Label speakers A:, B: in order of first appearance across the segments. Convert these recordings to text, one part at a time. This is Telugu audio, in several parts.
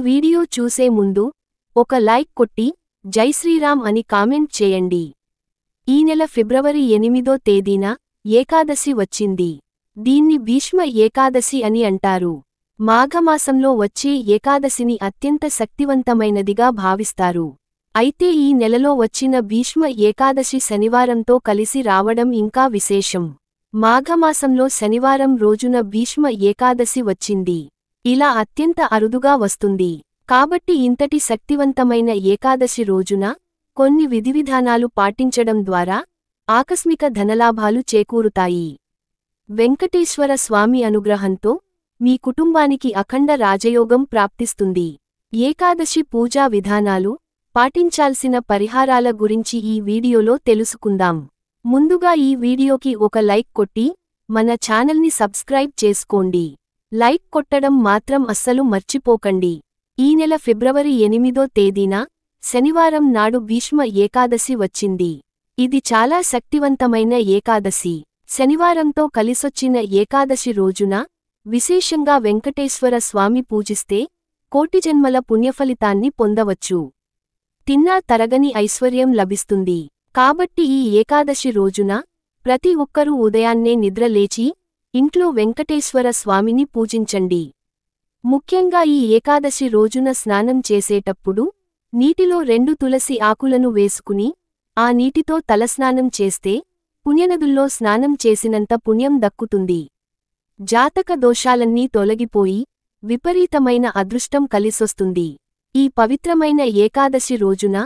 A: వీడియో చూసే ముందు ఒక లైక్ కొట్టి జై శ్రీరామ్ అని కామెంట్ చేయండి. ఈ నెల ఫిబ్రవరి 8వ తేదీన ఏకాదశి వచ్చింది. దీన్ని భీష్మ ఏకాదశి అని అంటారు. మాఘమాసంలో వచ్చే ఏకాదశిని అత్యంత శక్తివంతమైనదిగా భావిస్తారు. అయితే ఈ నెలలో వచ్చిన భీష్మ ఏకాదశి శనివారంతో కలిసి రావడం ఇంకా విశేషం. మాఘమాసంలో శనివారం రోజున భీష్మ ఏకాదశి వచ్చింది. ఇలా అత్యంత అరుదుగా వస్తుంది. కాబట్టి ఇంతటి శక్తివంతమైన ఏకాదశి రోజున కొన్ని విధివిధానాలు పాటించడం ద్వారా ఆకస్మిక ధనలాభాలు చేకూరుతాయి. వెంకటేశ్వర స్వామి అనుగ్రహంతో మీ కుటుంబానికి అఖండ రాజయోగం ప్రాప్తిస్తుంది. ఏకాదశి పూజా విధానాలు, పాటించాల్సిన పరిహారాల గురించి ఈ వీడియోలో తెలుసుకుందాం. ముందుగా ఈ వీడియోకి ఒక లైక్ కొట్టి మన ఛానల్ని సబ్స్క్రైబ్ చేసుకోండి. లైక్ కొట్టడం మాత్రం అస్సలు మర్చిపోకండి. ఈ నెల ఫిబ్రవరి 8వ తేదీన శనివారం నాడు భీష్మ ఏకాదశి వచ్చింది. ఇది చాలా శక్తివంతమైన ఏకాదశి. శనివారంతో కలిసొచ్చిన ఏకాదశి రోజున విశేషంగా వెంకటేశ్వర స్వామి పూజిస్తే కోటి జన్మల పుణ్యఫలితాన్ని పొందవచ్చు. తిన్నా తరగని ఐశ్వర్యం లభిస్తుంది. కాబట్టి ఈ ఏకాదశి రోజున ప్రతి ఒక్కరూ ఉదయాన్నే నిద్ర లేచి ఇంట్లో వెంకటేశ్వర స్వామిని పూజించండి. ముఖ్యంగా ఈ ఏకాదశి రోజున స్నానం చేసేటప్పుడు నీటిలో 2 తులసి ఆకులను వేసుకుని ఆ నీటితో తలస్నానం చేస్తే పుణ్యనదుల్లో స్నానం చేసినంత పుణ్యం దక్కుతుంది. జాతక దోషాలన్నీ తొలగిపోయి విపరీతమైన అదృష్టం కలిసొస్తుంది. ఈ పవిత్రమైన ఏకాదశి రోజున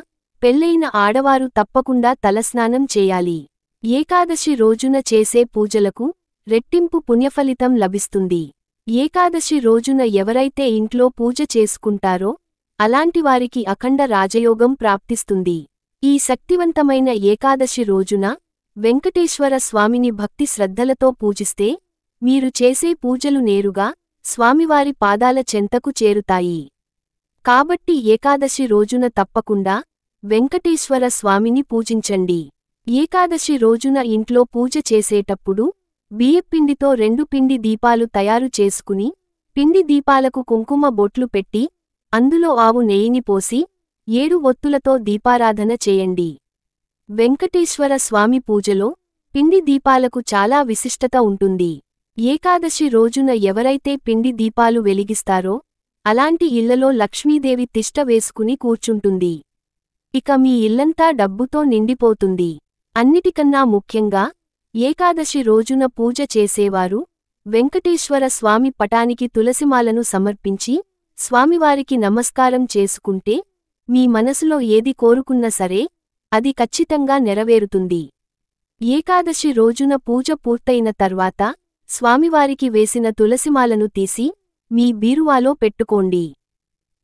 A: పెళ్లైన ఆడవారు తప్పకుండా తలస్నానం చేయాలి. ఏకాదశి రోజున చేసే పూజలకు రెట్టింపు పుణ్యఫలితం లభిస్తుంది. ఏకాదశి రోజున ఎవరైతే ఇంట్లో పూజ చేసుకుంటారో అలాంటివారికి అఖండ రాజయోగం ప్రాప్తిస్తుంది. ఈ శక్తివంతమైన ఏకాదశి రోజున వెంకటేశ్వర స్వామిని భక్తి శ్రద్ధలతో పూజిస్తే మీరు చేసే పూజలు నేరుగా స్వామివారి పాదాల చెంతకు చేరుతాయి. కాబట్టి ఏకాదశి రోజున తప్పకుండా వెంకటేశ్వర స్వామిని పూజించండి. ఏకాదశి రోజున ఇంట్లో పూజ చేసేటప్పుడు బియ్యపిండితో 2 పిండి దీపాలు తయారు చేసుకుని పిండి దీపాలకు కుంకుమ బొట్లు పెట్టి అందులో ఆవు నెయ్యిని పోసి 7 ఒత్తులతో దీపారాధన చేయండి. వెంకటేశ్వర స్వామి పూజలో పిండి దీపాలకు చాలా విశిష్టత ఉంటుంది. ఏకాదశి రోజున ఎవరైతే పిండి దీపాలు వెలిగిస్తారో అలాంటి ఇళ్లలో లక్ష్మీదేవి తిష్ట వేసుకుని కూర్చుంటుంది. ఇక మీ ఇల్లంతా డబ్బుతో నిండిపోతుంది. అన్నిటికన్నా ముఖ్యంగా ఏకాదశి రోజున పూజ చేసేవారు వెంకటేశ్వర స్వామి పటానికి తులసిమాలను సమర్పించి స్వామివారికి నమస్కారం చేసుకుంటే మీ మనసులో ఏది కోరుకున్నా సరే అది ఖచ్చితంగా నెరవేరుతుంది. ఏకాదశి రోజున పూజ పూర్తయిన తర్వాత స్వామివారికి వేసిన తులసిమాలను తీసి మీ బీరువాలో పెట్టుకోండి.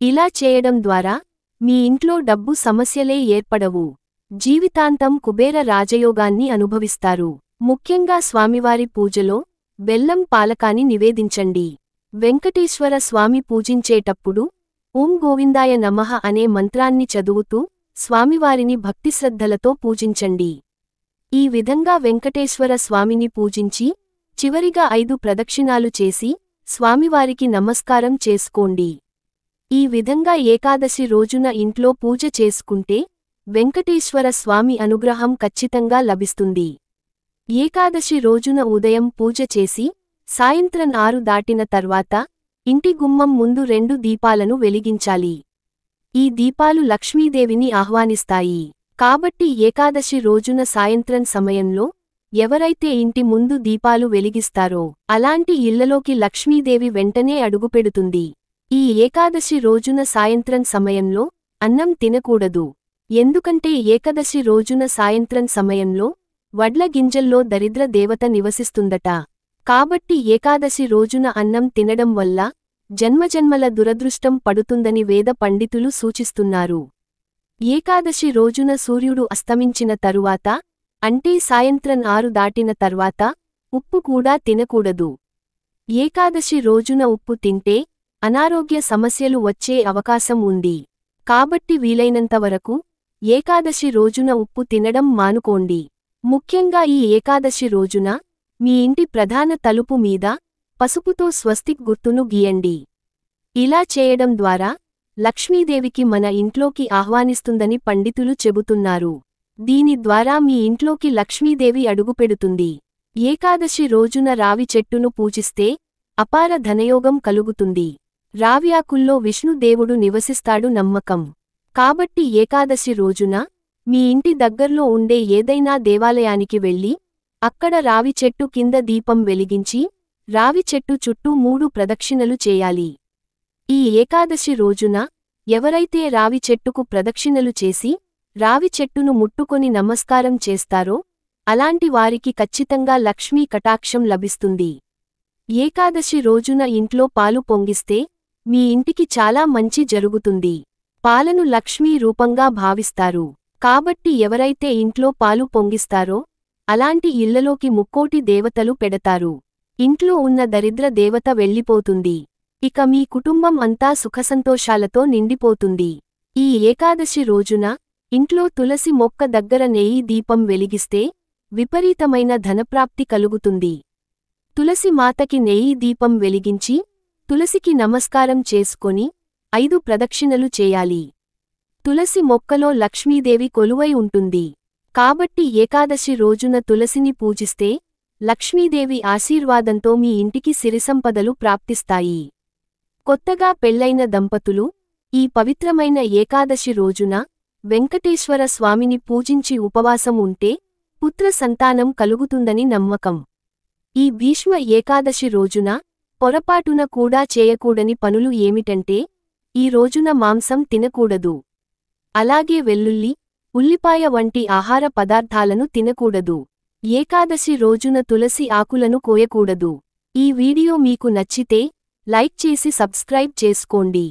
A: ఇలా చేయడం ద్వారా మీ ఇంట్లో డబ్బు సమస్యలే ఏర్పడవు. జీవితాంతం కుబేర రాజయోగాన్ని అనుభవిస్తారు. ముఖ్యంగా స్వామివారి పూజలో బెల్లం పాలకాన్ని నివేదించండి. వెంకటేశ్వర స్వామి పూజించేటప్పుడు ఓం గోవిందాయ నమః అనే మంత్రాన్ని చదువుతూ స్వామివారిని భక్తిశ్రద్ధలతో పూజించండి. ఈ విధంగా వెంకటేశ్వర స్వామిని పూజించి చివరిగా 5 ప్రదక్షిణాలు చేసి స్వామివారికి నమస్కారం చేసుకోండి. ఈ విధంగా ఏకాదశి రోజున ఇంట్లో పూజ చేసుకుంటే వెంకటేశ్వర స్వామి అనుగ్రహం ఖచ్చితంగా లభిస్తుంది. ఏకాదశి రోజున ఉదయం పూజ చేసి సాయంత్రం 6 దాటిన తర్వాత ఇంటి గుమ్మం ముందు 2 దీపాలను వెలిగించాలి. ఈ దీపాలు లక్ష్మీదేవిని ఆహ్వానిస్తాయి. కాబట్టి ఏకాదశి రోజున సాయంత్రం సమయంలో ఎవరైతే ఇంటి ముందు దీపాలు వెలిగిస్తారో అలాంటి ఇళ్లలోకి లక్ష్మీదేవి వెంటనే అడుగుపెడుతుంది. ఈ ఏకాదశి రోజున సాయంత్రం సమయంలో అన్నం తినకూడదు. ఎందుకంటే ఏకాదశి రోజున సాయంత్రం సమయంలో వడ్ల గింజల్లో దరిద్ర దేవత నివసిస్తుందట. కాబట్టి ఏకాదశి రోజున అన్నం తినడం వల్ల జన్మజన్మల దురదృష్టం పడుతుందని వేద పండితులు సూచిస్తున్నారు. ఏకాదశి రోజున సూర్యుడు అస్తమించిన తరువాత అంటే సాయంత్రం 6 దాటిన తర్వాత ఉప్పు కూడా తినకూడదు. ఏకాదశి రోజున ఉప్పు తింటే అనారోగ్య సమస్యలు వచ్చే అవకాశం ఉంది. కాబట్టి వీలైనంతవరకు ఏకాదశి రోజున ఉప్పు తినడం మానుకోండి. ముఖ్యంగా ఈ ఏకాదశి రోజున మీ ఇంటి ప్రధాన తలుపు మీద పసుపుతో స్వస్తిక్ గుర్తును గీయండి. ఇలా చేయడం ద్వారా లక్ష్మీదేవికి మన ఇంట్లోకి ఆహ్వానిస్తుందని పండితులు చెబుతున్నారు. దీని ద్వారా మీ ఇంట్లోకి లక్ష్మీదేవి అడుగుపెడుతుంది. ఏకాదశి రోజున రావి చెట్టును పూజిస్తే అపార ధనయోగం కలుగుతుంది. రావి ఆకుల్లో విష్ణుదేవుడు నివసిస్తాడు నమ్మకం. కాబట్టి ఏకాదశి రోజున మీ ఇంటి దగ్గర్లో ఉండే ఏదైనా దేవాలయానికి వెళ్ళి అక్కడ రావి చెట్టు కింద దీపం వెలిగించి రావి చెట్టు చుట్టూ 3 ప్రదక్షిణలు చేయాలి. ఈ ఏకాదశి రోజున ఎవరైతే రావి చెట్టుకు ప్రదక్షిణలు చేసి రావి చెట్టును ముట్టుకొని నమస్కారం చేస్తారో అలాంటి వారికి ఖచ్చితంగా లక్ష్మీ కటాక్షం లభిస్తుంది. ఏకాదశి రోజున ఇంట్లో పాలు పొంగిస్తే మీ ఇంటికి చాలా మంచి జరుగుతుంది. పాలను లక్ష్మీ రూపంగా భావిస్తారు. కాబట్టి ఎవరైతే ఇంట్లో పాలు పొంగిస్తారో అలాంటి ఇళ్లలోకి ముక్కోటి దేవతలు పెడతారు. ఇంట్లో ఉన్న దరిద్ర దేవత వెళ్ళిపోతుంది. ఇక మీ కుటుంబం అంతా సుఖసంతోషాలతో నిండిపోతుంది. ఈ ఏకాదశి రోజున ఇంట్లో తులసి మొక్క దగ్గర నెయ్యి దీపం వెలిగిస్తే విపరీతమైన ధనప్రాప్తి కలుగుతుంది. తులసి మాతకి నెయ్యి దీపం వెలిగించి తులసికి నమస్కారం చేసుకొని 5 ప్రదక్షిణలు చేయాలి. తులసి మొక్కలో లక్ష్మీదేవి కొలువై ఉంటుంది. కాబట్టి ఏకాదశి రోజున తులసిని పూజిస్తే లక్ష్మీదేవి ఆశీర్వాదంతో మీ ఇంటికి సిరిసంపదలు ప్రాప్తిస్తాయి. కొత్తగా పెళ్లైన దంపతులు ఈ పవిత్రమైన ఏకాదశి రోజున వెంకటేశ్వర స్వామిని పూజించి ఉపవాసం ఉంటే పుత్ర సంతానం కలుగుతుందని నమ్మకం. ఈ భీష్మ ఏకాదశి రోజున పొరపాటున కూడా చేయకూడని పనులు ఏమిటంటే ఈ రోజున మాంసం తినకూడదు. అలాగే వెల్లుల్లి, ఉల్లిపాయ వంటి ఆహార పదార్థాలను తినకూడదు. ఏకాదశి రోజున తులసి ఆకులను కోయకూడదు. ఈ వీడియో మీకు నచ్చితే లైక్ చేసి సబ్స్క్రైబ్ చేసుకోండి.